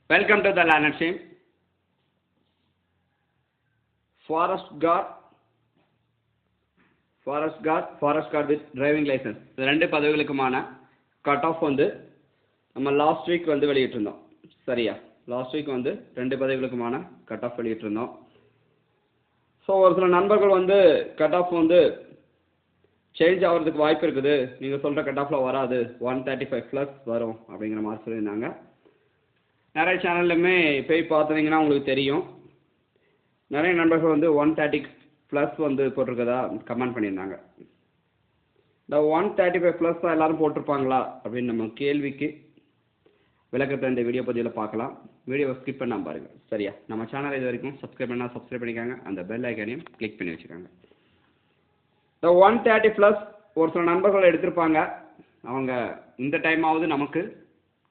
Welcome to the learner team. Forest guard with driving license. இந்த ரெண்டு பதவிகளுக்குமான cut off வந்து நம்ம லாஸ்ட் வீக் வந்து வெளியிட்டிருந்தோம். சரியா? லாஸ்ட் வீக் வந்து ரெண்டு பதவிகளுக்குமான கட் ஆஃப் வெளியிட்டிருந்தோம். ஸோ ஒரு சில நண்பர்கள் வந்து கட் ஆஃப் வந்து சேஞ்ச் ஆகிறதுக்கு வாய்ப்பு இருக்குது, நீங்கள் சொல்கிற கட் ஆஃபில் வராது, 135+ வரும் அப்படிங்கிற மாதிரி சொல்லியிருந்தாங்க. நிறைய சேனல்லுமே போய் பார்த்தீங்கன்னா உங்களுக்கு தெரியும், நிறைய நண்பர்கள் வந்து 130+ வந்து போட்டிருக்கதா கமெண்ட் பண்ணியிருந்தாங்க. இந்த 135+ தான் எல்லோரும் போட்டிருப்பாங்களா அப்படின்னு நம்ம கேள்விக்கு விளக்கத்தை இந்த வீடியோ பதிவில் பார்க்கலாம். வீடியோவை ஸ்கிப் பண்ணாமல் பாருங்கள். சரியா? நம்ம சேனலை இது வரைக்கும் சப்ஸ்கிரைப் பண்ணால் சப்ஸ்கிரைப் பண்ணிக்காங்க, அந்த பெல் ஐக்கானையும் கிளிக் பண்ணி வச்சுக்காங்க. இந்த 130+ ஒரு சில நண்பர்கள் எடுத்திருப்பாங்க, அவங்க இந்த டைமாவது நமக்கு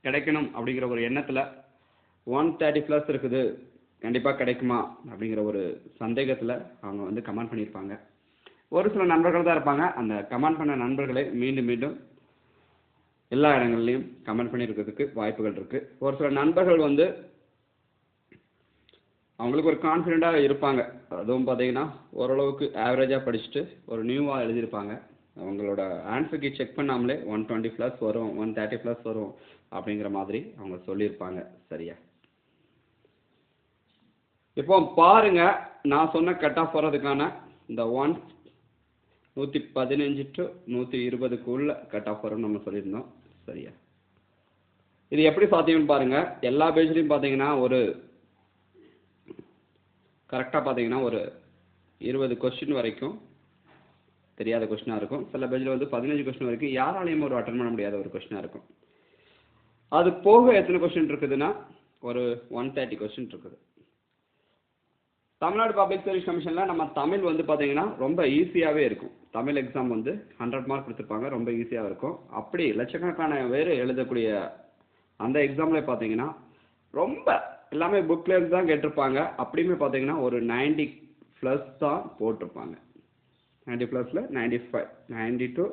கிடைக்கணும் அப்படிங்கிற ஒரு எண்ணத்தில் 130+ இருக்குது, கண்டிப்பாக கிடைக்குமா அப்படிங்கிற ஒரு சந்தேகத்தில் அவங்க வந்து கமெண்ட் பண்ணியிருப்பாங்க. ஒரு சில நண்பர்கள் தான் இருப்பாங்க, அந்த கமெண்ட் பண்ண நண்பர்களை மீண்டும் மீண்டும் எல்லா இடங்கள்லையும் கமெண்ட் பண்ணியிருக்கிறதுக்கு வாய்ப்புகள் இருக்குது. ஒரு சில நண்பர்கள் வந்து அவங்களுக்கு ஒரு கான்ஃபிடெண்ட்டாக இருப்பாங்க, அதுவும் பார்த்தீங்கன்னா ஓரளவுக்கு ஆவரேஜாக படிச்சுட்டு ஒரு நியூவாக எழுதியிருப்பாங்க. அவங்களோட ஆன்சருக்கு செக் பண்ணாமலே 120+ வரும், 130+ வரும் அப்படிங்கிற மாதிரி அவங்க சொல்லியிருப்பாங்க. சரியா? இப்போ பாருங்க, நான் சொன்ன கட் ஆஃப் வர்றதுக்கான இந்த 115 to 120க்குள்ள கட் ஆஃப் வரும் நம்ம சொல்லியிருந்தோம். சரியா? இது எப்படி சாத்தியம்னு பாருங்க. எல்லா பேஜ்லையும் பார்த்தீங்கன்னா ஒரு கரெக்டாக பார்த்தீங்கன்னா ஒரு 20 கொஸ்டின் வரைக்கும் தெரியாத கொஸ்டினாக இருக்கும். சில பேஜில் வந்து 15 கொஸ்டின் வரைக்கும் யாராலையும் ஒரு அட்டன் பண்ண முடியாத ஒரு கொஸ்டினாக இருக்கும். அது போக எத்தனை கொஸ்டின் இருக்குதுன்னா ஒரு 130 கொஸ்டின் இருக்குது. தமிழ்நாடு பப்ளிக் சர்வீஸ் கமிஷனில் நம்ம தமிழ் வந்து பார்த்தீங்கன்னா ரொம்ப ஈஸியாகவே இருக்கும். தமிழ் எக்ஸாம் வந்து 100 மார்க் கொடுத்துருப்பாங்க, ரொம்ப ஈஸியாக இருக்கும். அப்படி லட்சக்கணக்கான பேர் எழுதக்கூடிய அந்த எக்ஸாமில் பார்த்தீங்கன்னா ரொம்ப எல்லாமே புக்லேருந்து தான் கேட்டிருப்பாங்க. அப்படியுமே பார்த்தீங்கன்னா ஒரு 90+ தான் போட்டிருப்பாங்க. 90+ல் 90 to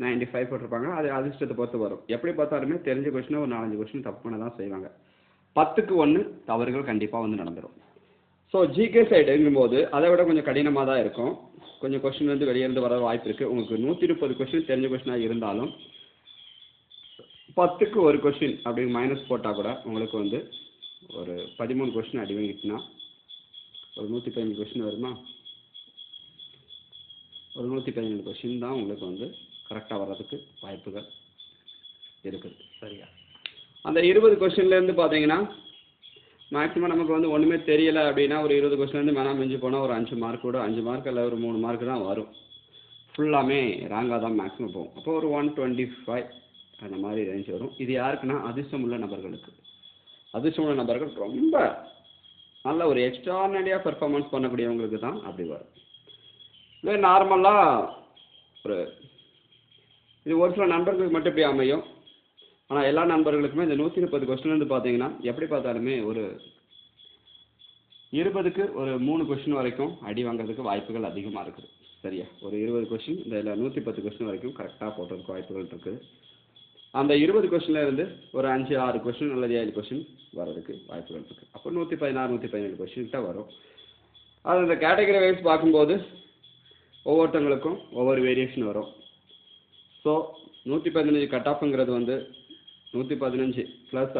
95 போட்டிருப்பாங்க. அது அதிர்ஷ்டத்தை பொறுத்து வரும். எப்படி பார்த்தாலுமே தெரிஞ்ச கொஸ்டின் ஒரு 4-5 கொஸ்டின் தப்பு பண்ண தான் செய்வாங்க. 10க்கு 1 தவறுகள் கண்டிப்பாக வந்து நடந்துடும். ஸோ ஜிகே சைடுங்கும்போது அதை விட கொஞ்சம் கடினமாக தான் இருக்கும். கொஞ்சம் கொஸ்டின் வந்து வெளியேருந்து வர வாய்ப்பு இருக்குது. உங்களுக்கு 130 கொஸ்டின் தெரிஞ்ச கொஸ்டினாக இருந்தாலும் 10க்கு 1 கொஸ்டின் அப்படி மைனஸ் போட்டால் கூட உங்களுக்கு வந்து ஒரு 13 கொஸ்டின் அடி வாங்கிட்டுனா ஒரு 115 கொஸ்டின் வருமா? ஒரு 117 கொஸ்டின் தான் உங்களுக்கு வந்து கரெக்டாக வர்றதுக்கு வாய்ப்புகள் இருக்குது. சரியா? அந்த 20 கொஸ்டின்லேருந்து பார்த்தீங்கன்னா மேக்ஸிமம் நமக்கு வந்து ஒன்றுமே தெரியலை அப்படின்னா ஒரு 20 கொஸ்டின்லேருந்து வேணால் மிஞ்சி போனால் ஒரு 5 மார்க் கூட 5 மார்க் இல்லை ஒரு 3 மார்க் தான் வரும். ஃபுல்லாமே ராங்காக தான் மேக்ஸிமம் போகும். அப்போ ஒரு 125 அந்த மாதிரி ரேஞ்ச் வரும். இது யாருக்குன்னா அதிர்ஷ்டம் உள்ள நபர்களுக்கு. அதிர்ஷ்டம் உள்ள நபர்கள் ரொம்ப நல்ல ஒரு எக்ஸ்ட்ரானரியாக பெர்ஃபார்மன்ஸ் பண்ணக்கூடியவங்களுக்கு தான் அப்படி வரும். இல்லை நார்மலாக ஒரு இது ஒரு சில நண்பர்களுக்கு மட்டும் இப்படி அமையும். ஆனால் எல்லா நண்பர்களுக்குமே இந்த 130 கொஸ்டின்லேருந்து பார்த்தீங்கன்னா எப்படி பார்த்தாலுமே ஒரு 20க்கு ஒரு 3 கொஸ்டின் வரைக்கும் அடி வாங்குறதுக்கு வாய்ப்புகள் அதிகமாக இருக்குது. சரியா? ஒரு 20 கொஸ்டின் இந்த 110 கொஸ்டின் வரைக்கும் கரெக்டாக போடுறதுக்கு வாய்ப்புகள் இருக்குது. அந்த 20 கொஸ்டின்லேருந்து ஒரு 5-6 கொஸ்டின் அல்லது 7 கொஸ்டின் வர்றதுக்கு வாய்ப்புகள் இருக்குது. அப்போ 116-117 கொஸ்டின்கிட்ட வரும். அது அந்த கேட்டகரி வைஸ் பார்க்கும்போது ஒவ்வொருத்தங்களுக்கும் ஒவ்வொரு வேரியேஷன் வரும். ஸோ 115 கட் ஆஃப்ங்கிறது வந்து 115+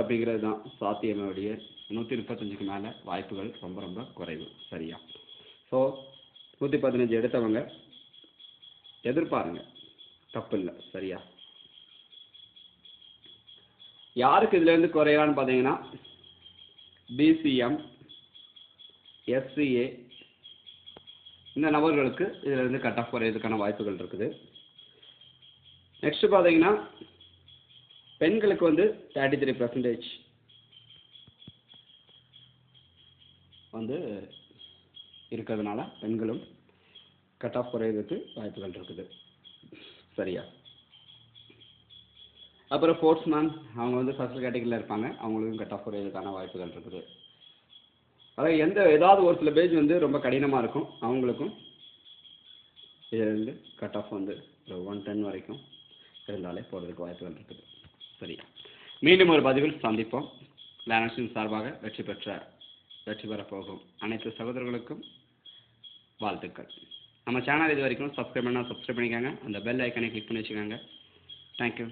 அப்படிங்கிறது தான் சாத்தியமே ஒழிய 135க்கு மேலே வாய்ப்புகள் ரொம்ப ரொம்ப குறைவு. சரியா? ஸோ 115 எடுத்தவங்க எதிர்பாருங்க, தப்பு இல்லை. சரியா? யாருக்கு இதுலேருந்து குறையலான்னு பார்த்தீங்கன்னா பிசிஎம், எஸ்சிஏ இந்த நபர்களுக்கு இதிலேருந்து கட் ஆஃப் குறையிறதுக்கான வாய்ப்புகள் இருக்குது. நெக்ஸ்ட் பார்த்தீங்கன்னா பெண்களுக்கு வந்து 33% வந்து இருக்கிறதுனால பெண்களும் கட் ஆஃப் குறையிறதுக்கு வாய்ப்புகள் இருக்குது. சரியா? அப்புறம் ஸ்போர்ட்ஸ்மேன் அவங்க வந்து ஃபர்ஸ்ட் கேட்டகரியில் இருப்பாங்க, அவங்களுக்கும் கட் ஆஃப் குறையிறதுக்கான வாய்ப்புகள் இருக்குது. அதாவது ஏதாவது ஒரு சில பேஜ் வந்து ரொம்ப கடினமாக இருக்கும், அவங்களுக்கும் இதிலிருந்து கட் ஆஃப் வந்து ஒரு 110 வரைக்கும் இருந்தாலே போடுறதுக்கு வாய்ப்புகள் இருக்குது. சரி, மீண்டும் ஒரு பதிவில் சந்திப்போம். லேர்னர்ஸின் சார்பாக வெற்றி பெறப்போகும் அனைத்து சகோதரர்களுக்கும் வாழ்த்துக்கள். நம்ம சேனல் இது வரைக்கும் சப்ஸ்கிரைப் பண்ணிக்கோங்க, அந்த பெல் ஐக்கனை கிளிக் பண்ணி வச்சுக்கோங்க. தேங்க்யூ.